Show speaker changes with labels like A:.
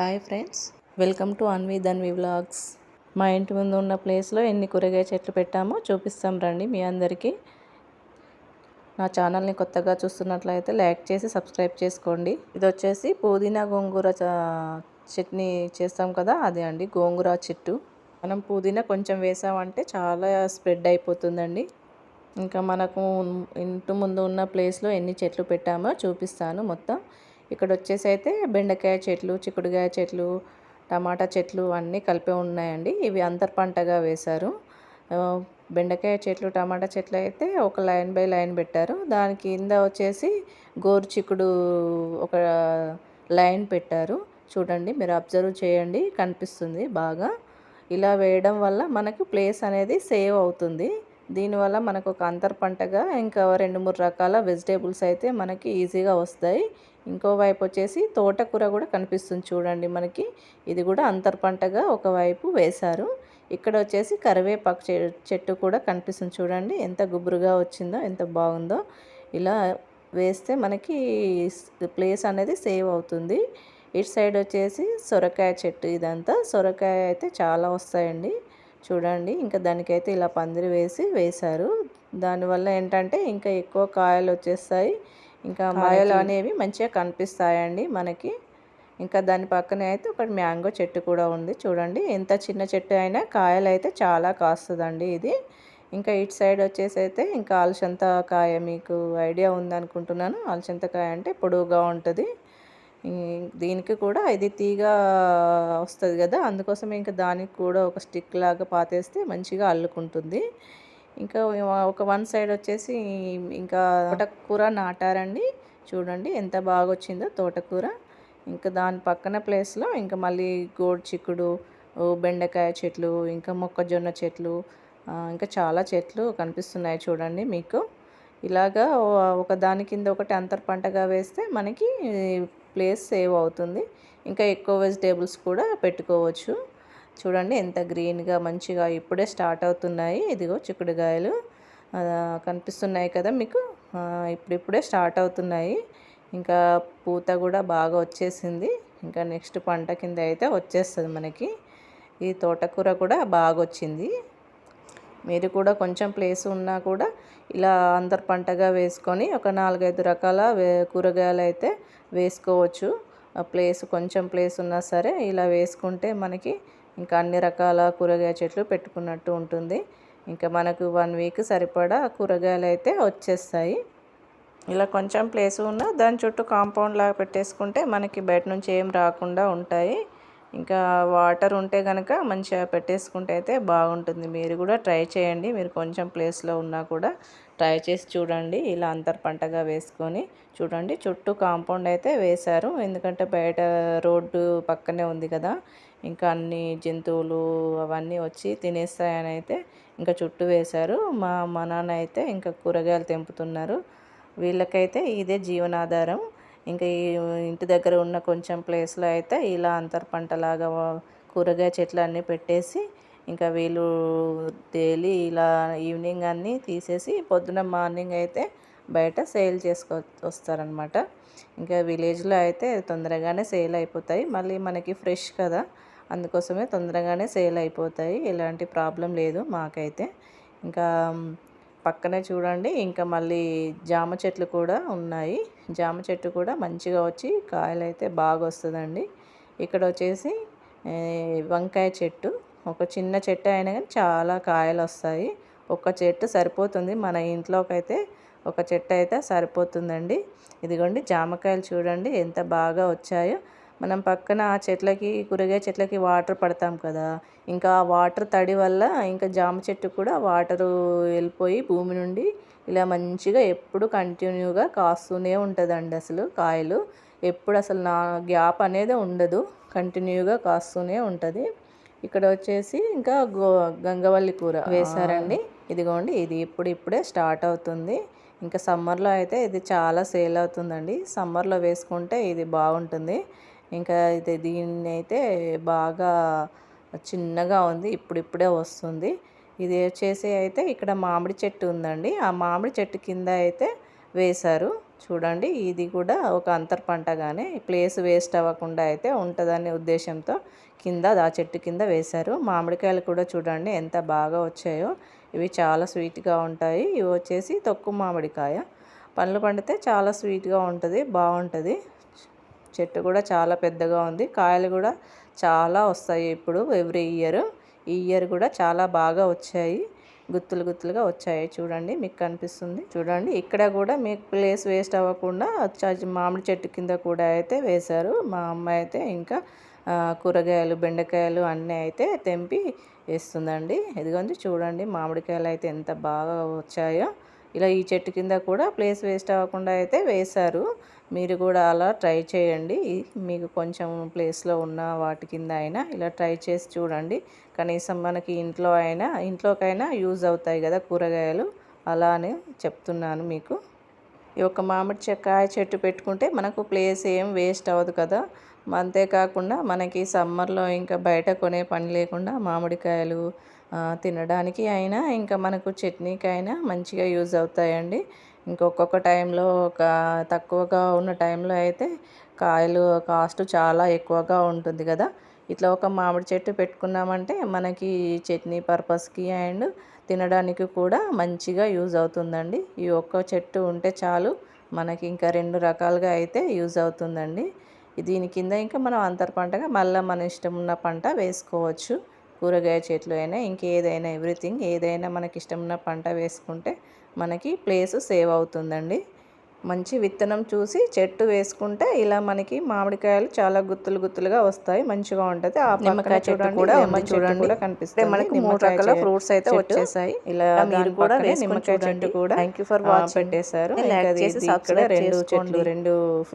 A: Hi friends, welcome to Anvi Dhanvi vlogs. మా ఇంటి ముందు ఉన్న ప్లేస్లో ఎన్ని కూరగాయ చెట్లు పెట్టామో చూపిస్తాం రండి మీ అందరికీ. నా ఛానల్ని కొత్తగా చూస్తున్నట్లయితే లైక్ చేసి సబ్స్క్రైబ్ చేసుకోండి. ఇది వచ్చేసి పుదీనా గోంగూర చట్నీ చేస్తాం కదా, అదే అండి గోంగూర చెట్టు. మనం పుదీనా కొంచెం వేసామంటే చాలా స్ప్రెడ్ అయిపోతుందండి. ఇంకా మనకు ఇంటి ముందు ఉన్న ప్లేస్లో ఎన్ని చెట్లు పెట్టామో చూపిస్తాను మొత్తం. ఇక్కడ వచ్చేసి అయితే బెండకాయ చెట్లు, చిక్కుడుకాయ చెట్లు, టమాటా చెట్లు అన్నీ కలిపి ఉన్నాయండి. ఇవి అంతర్ పంటగా వేశారు. బెండకాయ చెట్లు, టమాటా చెట్లు అయితే ఒక లైన్ బై లైన్ పెట్టారు. దాని కింద వచ్చేసి గోరు చిక్కుడు ఒక లైన్ పెట్టారు. చూడండి, మీరు అబ్జర్వ్ చేయండి, కనిపిస్తుంది బాగా. ఇలా వేయడం వల్ల మనకు ప్లేస్ అనేది సేవ్ అవుతుంది. దీనివల్ల మనకు ఒక అంతర్ పంటగా ఇంకా 2-3 రకాల వెజిటేబుల్స్ అయితే మనకి ఈజీగా వస్తాయి. ఇంకోవైపు వచ్చేసి తోటకూర కూడా కనిపిస్తుంది చూడండి మనకి. ఇది కూడా అంతర్ పంటగా ఒకవైపు వేశారు. ఇక్కడ వచ్చేసి కరివేపాకు చెట్టు కూడా కనిపిస్తుంది చూడండి, ఎంత గుబురుగా వచ్చిందో, ఎంత బాగుందో. ఇలా వేస్తే మనకి ప్లేస్ అనేది సేవ్ అవుతుంది. ఇటు సైడ్ వచ్చేసి సొరకాయ చెట్టు. ఇదంతా సొరకాయ అయితే చాలా వస్తాయండి చూడండి. ఇంకా దానికైతే ఇలా పందిరి వేశారు. దానివల్ల ఏంటంటే ఇంకా ఎక్కువ కాయలు వచ్చేస్తాయి, ఇంకా కాయలు అనేవి మంచిగా కనిపిస్తాయండి మనకి. ఇంకా దాని పక్కనే అయితే ఒక మ్యాంగో చెట్టు కూడా ఉంది చూడండి. ఎంత చిన్న చెట్టు అయినా కాయలు అయితే చాలా కాస్తుందండి ఇది. ఇంకా ఇటు సైడ్ వచ్చేసి అయితే ఇంకా అలసందకాయ, మీకు ఐడియా ఉందనుకుంటున్నాను. అలసందకాయ అంటే పొడవుగా ఉంటుంది. దీనికి కూడా ఇది తీగ వస్తుంది కదా, అందుకోసం ఇంకా దానికి కూడా ఒక స్టిక్ లాగా పాతేస్తే మంచిగా అల్లుకుంటుంది. ఇంకా ఒక వన్ సైడ్ వచ్చేసి ఇంకా తోటకూర నాటారండి చూడండి, ఎంత బాగా వచ్చిందో తోటకూర. ఇంకా దాని పక్కన ప్లేస్లో ఇంకా మళ్ళీ గోడు చిక్కుడు, బెండకాయ చెట్లు, ఇంకా మొక్కజొన్న చెట్లు, ఇంకా చాలా చెట్లు కనిపిస్తున్నాయి చూడండి మీకు. ఇలాగా ఒక దాని కింద ఒకటి అంతర్ పంటగా వేస్తే మనకి ప్లేస్ సేవ్ అవుతుంది. ఇంకా ఎక్కువ వెజిటేబుల్స్ కూడా పెట్టుకోవచ్చు. చూడండి ఎంత గ్రీన్గా మంచిగా ఇప్పుడే స్టార్ట్ అవుతున్నాయి. ఇదిగో చిక్కుడుకాయలు కనిపిస్తున్నాయి కదా మీకు, ఇప్పుడిప్పుడే స్టార్ట్ అవుతున్నాయి. ఇంకా పూత కూడా బాగా వచ్చేసింది. ఇంకా నెక్స్ట్ పంట కింద అయితే వచ్చేస్తుంది మనకి. ఈ తోటకూర కూడా బాగా వచ్చింది. మీరు కూడా కొంచెం ప్లేస్ ఉన్నా కూడా ఇలా అంతర్ పంటగా వేసుకొని ఒక 4-5 రకాల కూరగాయలు అయితే వేసుకోవచ్చు. కొంచెం ప్లేస్ ఉన్నా సరే ఇలా వేసుకుంటే మనకి ఇంకా అన్ని రకాల కూరగాయ చెట్లు పెట్టుకున్నట్టు ఉంటుంది. ఇంకా మనకు 1 వీక్ సరిపడా కూరగాయలు అయితే వచ్చేస్తాయి. ఇలా కొంచెం ప్లేస్ ఉన్నా దాని చుట్టూ కాంపౌండ్ లాగా పెట్టేసుకుంటే మనకి బయట నుంచి ఏం రాకుండా ఉంటాయి. ఇంకా వాటర్ ఉంటే కనుక మంచిగా పెట్టేసుకుంటే అయితే బాగుంటుంది. మీరు కూడా ట్రై చేయండి. మీరు కొంచెం ప్లేస్లో ఉన్నా కూడా ట్రై చేసి చూడండి. ఇలా అంతర్ పంటగా వేసుకొని చూడండి. చుట్టూ కాంపౌండ్ అయితే వేశారు, ఎందుకంటే బయట రోడ్డు పక్కనే ఉంది కదా, ఇంకా అన్ని జంతువులు అవన్నీ వచ్చి తినేస్తాయని అయితే ఇంకా చుట్టూ వేశారు. మా నాన్న అయితే ఇంకా కూరగాయలు తెంపుతున్నారు. వీళ్ళకైతే ఇదే జీవనాధారం. ఇంకా ఈ ఇంటి దగ్గర ఉన్న కొంచెం ప్లేస్లో అయితే ఇలా అంతర్ పంటలాగా కూరగాయ చెట్లు అన్నీ పెట్టేసి ఇంకా వీళ్ళు డైలీ ఇలా ఈవినింగ్ అన్నీ తీసేసి పొద్దున మార్నింగ్ అయితే బయట సేల్ వస్తారనమాట. ఇంకా విలేజ్లో అయితే తొందరగానే సేల్ అయిపోతాయి. మళ్ళీ మనకి ఫ్రెష్ కదా, అందుకోసమే తొందరగానే సేల్ అయిపోతాయి. ఎలాంటి ప్రాబ్లం లేదు మాకైతే. ఇంకా పక్కనే చూడండి ఇంకా మళ్ళీ జామ చెట్లు కూడా ఉన్నాయి. జామ చెట్టు కూడా మంచిగా వచ్చి కాయలు అయితే బాగా వస్తుందండి. ఇక్కడ వచ్చేసి వంకాయ చెట్టు. ఒక చిన్న చెట్టు అయినా కానీ చాలా కాయలు వస్తాయి. ఒక చెట్టు సరిపోతుంది, మన ఇంట్లోకి అయితే ఒక చెట్టు అయితే సరిపోతుందండి. ఇదిగోండి జామకాయలు చూడండి ఎంత బాగా వచ్చాయో. మనం పక్కన ఆ చెట్లకి, కూరగాయ చెట్లకి వాటర్ పడతాం కదా, ఇంకా ఆ వాటర్ తడి వల్ల ఇంకా జామ చెట్టు కూడా వాటరు వెళ్ళిపోయి భూమి నుండి ఇలా మంచిగా ఎప్పుడు కంటిన్యూగా కాస్తూనే ఉంటుందండి. అసలు కాయలు ఎప్పుడు అసలు నా గ్యాప్ అనేది ఉండదు, కంటిన్యూగా కాస్తూనే ఉంటుంది. ఇక్కడ వచ్చేసి ఇంకా గంగవల్లి కూర వేశారండి. ఇదిగోండి, ఇది ఇప్పుడే స్టార్ట్ అవుతుంది. ఇంకా సమ్మర్లో అయితే ఇది చాలా సేల్ అవుతుందండి. సమ్మర్లో వేసుకుంటే ఇది బాగుంటుంది. ఇంకా దీన్ని అయితే బాగా చిన్నగా ఉంది, ఇప్పుడిప్పుడే వస్తుంది. ఇది వచ్చేసి అయితే ఇక్కడ మామిడి చెట్టు ఉందండి. ఆ మామిడి చెట్టు కింద అయితే వేశారు చూడండి ఇది కూడా ఒక అంతర్ పంటగానే ప్లేస్ వేస్ట్ అవ్వకుండా అయితే ఉంటుందనే ఉద్దేశంతో కింద ఆ చెట్టు కింద వేశారు. మామిడికాయలు కూడా చూడండి ఎంత బాగా వచ్చాయో. ఇవి చాలా స్వీట్గా ఉంటాయి. ఇవి వచ్చేసి తొక్కు మామిడికాయ. పండ్లు పండితే చాలా స్వీట్గా ఉంటుంది, బాగుంటుంది. చెట్టు కూడా చాలా పెద్దగా ఉంది. కాయలు కూడా చాలా వస్తాయి ఇప్పుడు ఎవ్రీ ఇయర్. ఈ ఇయర్ కూడా చాలా బాగా వచ్చాయి, గుత్తులు గుత్తులుగా వచ్చాయి. చూడండి మీకు కనిపిస్తుంది. చూడండి ఇక్కడ కూడా మీకు ప్లేస్ వేస్ట్ అవ్వకుండా మామిడి చెట్టు కింద కూడా అయితే వేశారు. మా అమ్మ అయితే ఇంకా కూరగాయలు, బెండకాయలు అన్నీ అయితే తెంపి వేస్తుందండి. ఇదిగోండి చూడండి మామిడికాయలు అయితే ఎంత బాగా వచ్చాయో. ఇలా ఈ చెట్టు కింద కూడా ప్లేస్ వేస్ట్ అవ్వకుండా అయితే వేశారు. మీరు కూడా అలా ట్రై చేయండి. మీకు కొంచెం ప్లేస్లో ఉన్న వాటి కింద అయినా ఇలా ట్రై చేసి చూడండి. కనీసం మనకి ఇంట్లోకైనా యూజ్ అవుతాయి కదా కూరగాయలు. అలా అని చెప్తున్నాను మీకు. ఈ యొక్క కాయ చెట్టు పెట్టుకుంటే మనకు ప్లేస్ ఏం వేస్ట్ అవ్వదు కదా. అంతేకాకుండా మనకి సమ్మర్లో ఇంకా బయట కొనే పని లేకుండా మామిడికాయలు తినడానికి అయినా ఇంకా మనకు చట్నీకి అయినా మంచిగా యూజ్ అవుతాయండి. ఇంకొక టైంలో తక్కువగా ఉన్న టైంలో అయితే కాయలు కాస్ట్ చాలా ఎక్కువగా ఉంటుంది కదా. ఇట్లా ఒక మామిడి చెట్టు పెట్టుకున్నామంటే మనకి చట్నీ పర్పస్కి అండ్ తినడానికి కూడా మంచిగా యూజ్ అవుతుందండి. ఈ ఒక్క చెట్టు ఉంటే చాలు మనకి ఇంకా 2 రకాలుగా అయితే యూజ్ అవుతుందండి. దీని కింద ఇంకా మనం అంతర్ పంటగా మళ్ళీ మన ఇష్టం ఉన్న పంట వేసుకోవచ్చు. కూరగాయ చెట్లు అయినా ఇంకేదైనా ఎవ్రీథింగ్ ఏదైనా మనకి ఇష్టం ఉన్న పంట వేసుకుంటే మనకి ప్లేస్ సేవ్ అవుతుందండి. మంచి విత్తనం చూసి చెట్టు వేసుకుంటే ఇలా మనకి మామిడికాయలు చాలా గుత్తులు గుత్తులుగా వస్తాయి, మంచిగా ఉంటుంది. ఆ నిమ్మకాయ చెట్టు కూడా చూడండి కూడా కనిపిస్తుంది. మనకి 3 రకాల ఫ్రూట్స్ అయితే వచ్చేసాయి. ఇలా మీరు కూడా నిమ్మకాయ చెట్టు కూడా థ్యాంక్ యూ ఫర్ వాచింగ్ పెట్టేశారు. ఇక్కడ 2 చెట్లు 2 ఫ్రూట్స్